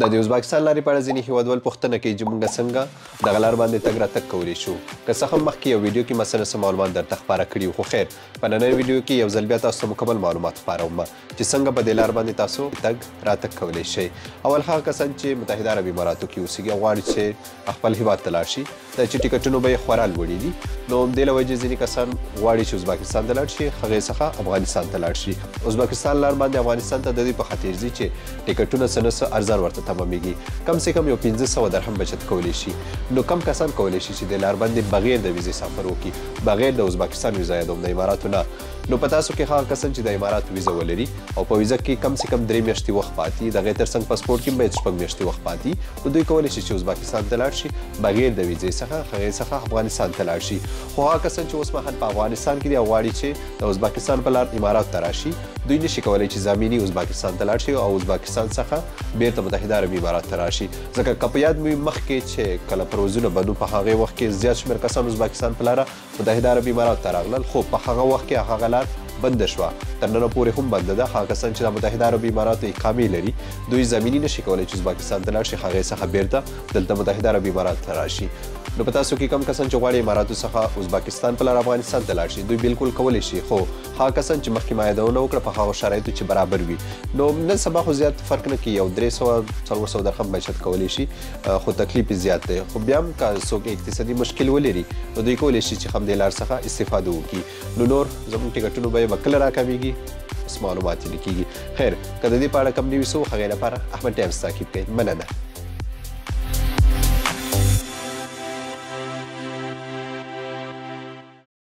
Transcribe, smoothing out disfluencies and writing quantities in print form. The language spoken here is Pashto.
د ازبکستان لارې په اړه ځینې هیوادوال پوښتنه کوي چې موږ څنګه دغه لار باندې تګ راتګ کولی شو. که څه هم مخکې یو ویډیو کې مثلا څه معلومات درته خپاره کړي وو، خو خیر په نننۍ ویډیو کې یو ځل بیا تاسو ته مکمل معلومات خپاروم چې څنګه په دې لار باندې تاسو تګ راتګ کولی شئ. اول هغه کسان چې متحده عربي اماراتو کې اوسېږي او غواړي چې خپل هیواد ته لاړ شي، دا چې ټکټونو به یې خورا لوړې دي، نو همدې له وجې ځینې کسان غواړي چې ازبکستان ته لاړ شي، هغې څخه افغانستان ته لاړ شي. ازبکستان لار باندې افغانستان ته د دې په خاطر ځي چې ټکټونه څه نه څه ارزان ورته تمامېږي، کم سے کم یو 1500 درهم بچت کولی شي. نو کم کسان کولی شي چې د لار باندې بغیر د ویزې سفر وکړي، بغیر د ازبکستان ویزا یا د اماراتو نه. نو په تاسو کې هغه کسان چې د اماراتو ویزا ولري او په ویزا کې کم سے کم 3 میاشتې وخت پاتې، د هغې تر څنګ پاسپورټ کې باید 6 میاشتې وخت پاتې، نو دوی کولی شي چې ازبکستان ته لاړ شي بغیر د ویزې څخه، هغې څخه افغانستان ته لاړ شي. خو هغه کسان چې اوس مهال په افغانستان کې دي او غواړي چې د ازبکستان په لار امارات ته راشي، دوی نشي کولی چې زمیني ازبکستان ته لاړ شي او ازبکستان څخه بیرته متحده عربي امارات ته راشي. ځکه که په یاد مې مخکې چې کله پروازونه بند وو، په هغې وخت کې زیات شمېر کسان ازبکستان په لاره متحده عربي امارات ته راغلل، خو په هغه وخت کې هغه لار بنده شوه، تر ننه پورې هم بنده ده. هغه کسان چې د متحده عربي اماراتو اقامې لري، دوی زمیني نشي کولی چې ازبکستان ته لاړ شي، هغې څخه بیرته دلته متحده عربي امارات ته راشي. نو په تاسو کې کم کسان چې غواړي اماراتو څخه ازبکستان په لار افغانستان ته لاړ شي، دوی بالکل کولی شي، خو هغه کسان چې مخکې ما یادونه وکړه په هغو شرایطو چې برابر وي، نو نن سبا خو زیات فرق نه کوي، یو 300-400 درهم بچت کولی شي، خو تکلیف یې زیات دی. خو بیا هم که څوک اقتصادي مشکل ولري، نو دوی کولی شي چې همدې لار څخه استفاده وکړي. نو نور زموږ ټکټونو به یې به کله راکمیږي، بس معلومات یې لیکېږي. خیر، که د دې په اړه کوم نوي څه و، هغې لپاره احمد ټایمز تعقیب کړئ. مننه.